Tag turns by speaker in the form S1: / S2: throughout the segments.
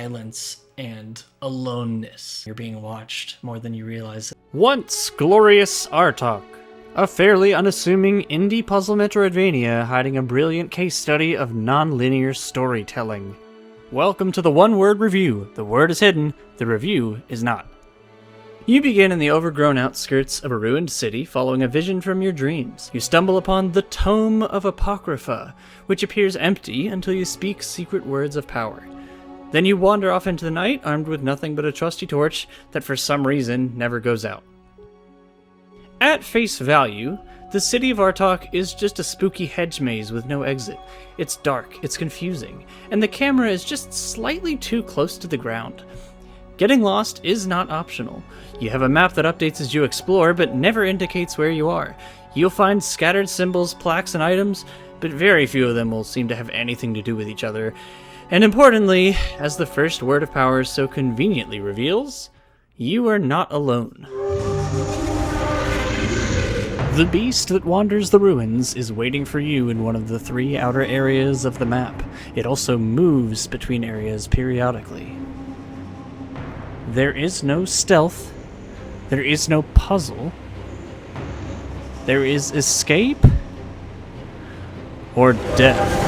S1: silence and aloneness. You're being watched more than you realize.
S2: Once glorious Artahk, a fairly unassuming indie puzzle Metroidvania hiding a brilliant case study of non-linear storytelling. Welcome to the one-word review. The word is hidden, the review is not. You begin in the overgrown outskirts of a ruined city following a vision from your dreams. You stumble upon the Tome of Apocrypha, which appears empty until you speak secret words of power. Then you wander off into the night armed with nothing but a trusty torch that for some reason never goes out. At face value, the city of Artahk is just a spooky hedge maze with no exit. It's dark, it's confusing, and the camera is just slightly too close to the ground. Getting lost is not optional. You have a map that updates as you explore, but never indicates where you are. You'll find scattered symbols, plaques, and items, but very few of them will seem to have anything to do with each other. And importantly, as the first word of power so conveniently reveals, you are not alone. The beast that wanders the ruins is waiting for you in one of the 3 outer areas of the map. It also moves between areas periodically. There is no stealth. There is no puzzle. There is escape or death.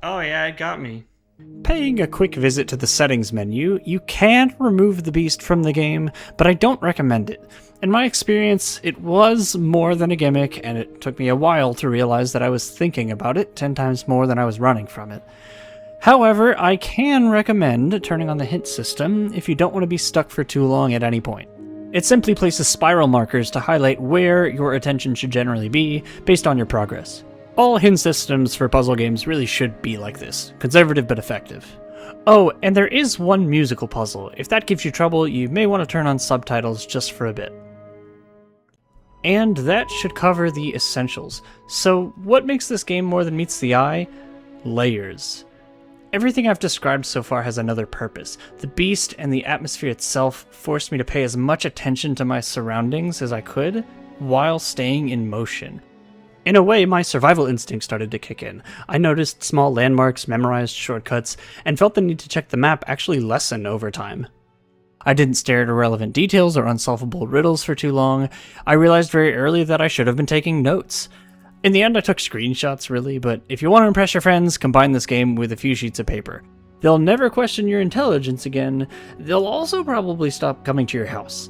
S1: Oh yeah, it got me.
S2: Paying a quick visit to the settings menu, you can remove the beast from the game, but I don't recommend it. In my experience, it was more than a gimmick, and it took me a while to realize that I was thinking about it 10 times more than I was running from it. However, I can recommend turning on the hint system if you don't want to be stuck for too long at any point. It simply places spiral markers to highlight where your attention should generally be based on your progress. All hint systems for puzzle games really should be like this, conservative but effective. Oh, and there is one musical puzzle. If that gives you trouble, you may want to turn on subtitles just for a bit. And that should cover the essentials. So what makes this game more than meets the eye? Layers. Everything I've described so far has another purpose. The beast and the atmosphere itself forced me to pay as much attention to my surroundings as I could while staying in motion. In a way, my survival instinct started to kick in. I noticed small landmarks, memorized shortcuts, and felt the need to check the map actually lessen over time. I didn't stare at irrelevant details or unsolvable riddles for too long. I realized very early that I should have been taking notes. In the end, I took screenshots, really, but if you want to impress your friends, combine this game with a few sheets of paper. They'll never question your intelligence again. They'll also probably stop coming to your house.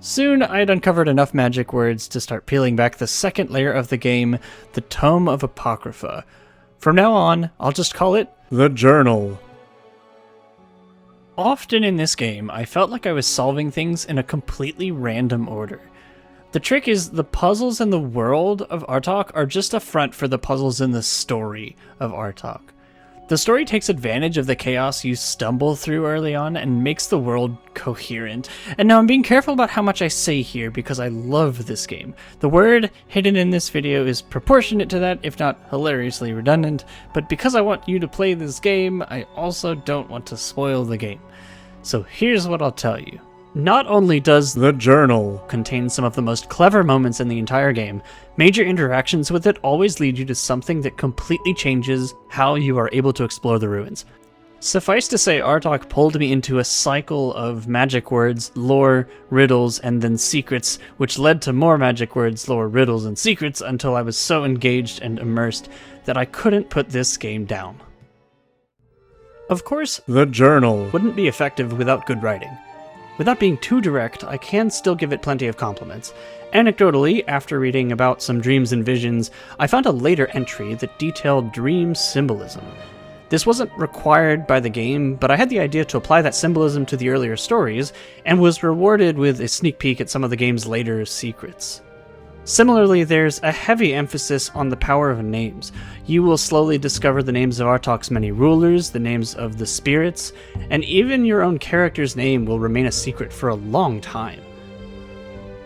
S2: Soon, I had uncovered enough magic words to start peeling back the second layer of the game, the Tome of Apocrypha. From now on, I'll just call it the Journal. Often in this game, I felt like I was solving things in a completely random order. The trick is, the puzzles in the world of Artahk are just a front for the puzzles in the story of Artahk. The story takes advantage of the chaos you stumble through early on and makes the world coherent. And now I'm being careful about how much I say here because I love this game. The word hidden in this video is proportionate to that, if not hilariously redundant, but because I want you to play this game, I also don't want to spoil the game. So here's what I'll tell you. Not only does the Journal contain some of the most clever moments in the entire game, major interactions with it always lead you to something that completely changes how you are able to explore the ruins. Suffice to say, Artahk pulled me into a cycle of magic words, lore, riddles, and then secrets, which led to more magic words, lore, riddles, and secrets until I was so engaged and immersed that I couldn't put this game down. Of course, the Journal wouldn't be effective without good writing. Without being too direct, I can still give it plenty of compliments. Anecdotally, after reading about some dreams and visions, I found a later entry that detailed dream symbolism. This wasn't required by the game, but I had the idea to apply that symbolism to the earlier stories, and was rewarded with a sneak peek at some of the game's later secrets. Similarly, there's a heavy emphasis on the power of names. You will slowly discover the names of Artakh's many rulers, the names of the spirits, and even your own character's name will remain a secret for a long time.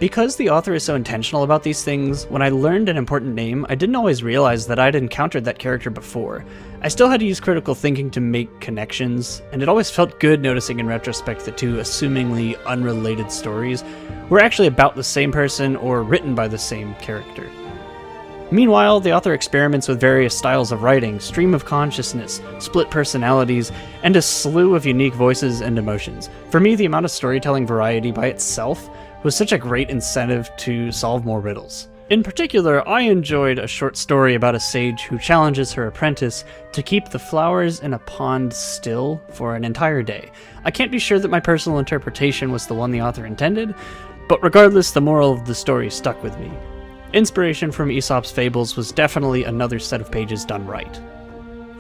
S2: Because the author is so intentional about these things, when I learned an important name, I didn't always realize that I'd encountered that character before. I still had to use critical thinking to make connections, and it always felt good noticing in retrospect that 2 assumingly unrelated stories were actually about the same person or written by the same character. Meanwhile, the author experiments with various styles of writing, stream of consciousness, split personalities, and a slew of unique voices and emotions. For me, the amount of storytelling variety by itself was such a great incentive to solve more riddles. In particular, I enjoyed a short story about a sage who challenges her apprentice to keep the flowers in a pond still for an entire day. I can't be sure that my personal interpretation was the one the author intended, but regardless, the moral of the story stuck with me. Inspiration from Aesop's Fables was definitely another set of pages done right.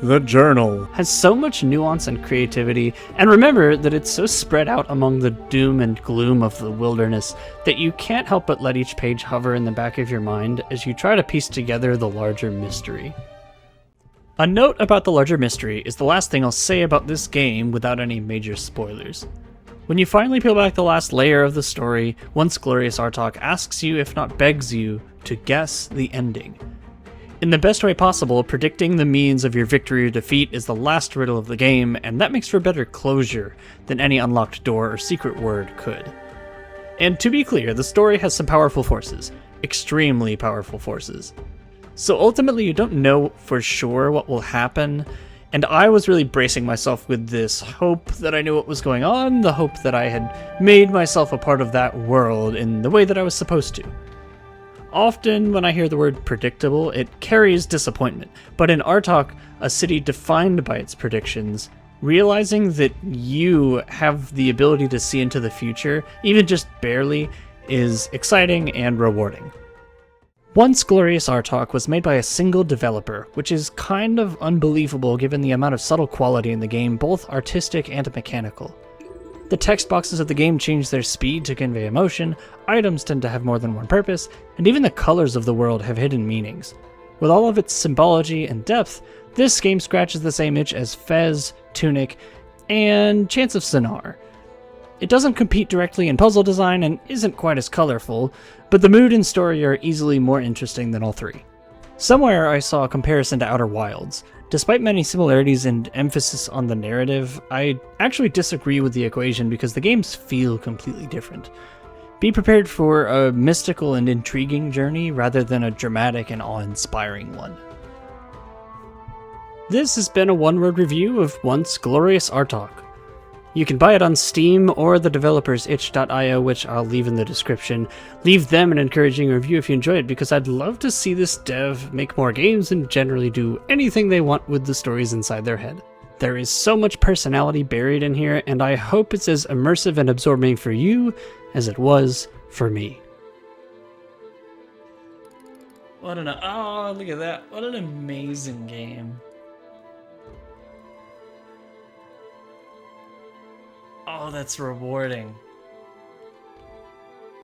S3: The journal
S2: Has so much nuance and creativity, and remember that it's so spread out among the doom and gloom of the wilderness that you can't help but let each page hover in the back of your mind as you try to piece together the larger mystery. A note about the larger mystery is the last thing I'll say about this game without any major spoilers. When you finally peel back the last layer of the story, Once Glorious Artahk asks you, if not begs you, to guess the ending. In the best way possible, predicting the means of your victory or defeat is the last riddle of the game, and that makes for better closure than any unlocked door or secret word could. And to be clear, the story has some powerful forces. Extremely powerful forces. So ultimately you don't know for sure what will happen, and I was really bracing myself with this hope that I knew what was going on, the hope that I had made myself a part of that world in the way that I was supposed to. Often when I hear the word predictable, it carries disappointment, but in Artahk, a city defined by its predictions, realizing that you have the ability to see into the future, even just barely, is exciting and rewarding. Once Glorious Artahk was made by a single developer, which is kind of unbelievable given the amount of subtle quality in the game, both artistic and mechanical. The text boxes of the game change their speed to convey emotion, items tend to have more than one purpose, and even the colors of the world have hidden meanings. With all of its symbology and depth, this game scratches the same itch as Fez, Tunic, and Chants of Sonar. It doesn't compete directly in puzzle design and isn't quite as colorful, but the mood and story are easily more interesting than all three. Somewhere I saw a comparison to Outer Wilds. Despite many similarities and emphasis on the narrative, I actually disagree with the equation because the games feel completely different. Be prepared for a mystical and intriguing journey rather than a dramatic and awe-inspiring one. This has been a one-word review of Once Glorious Artahk. You can buy it on Steam or the developers itch.io, which I'll leave in the description. Leave them an encouraging review if you enjoy it, because I'd love to see this dev make more games and generally do anything they want with the stories inside their head. There is so much personality buried in here, and I hope it's as immersive and absorbing for you as it was for me.
S1: Oh, look at that. What an amazing game. Oh, that's rewarding.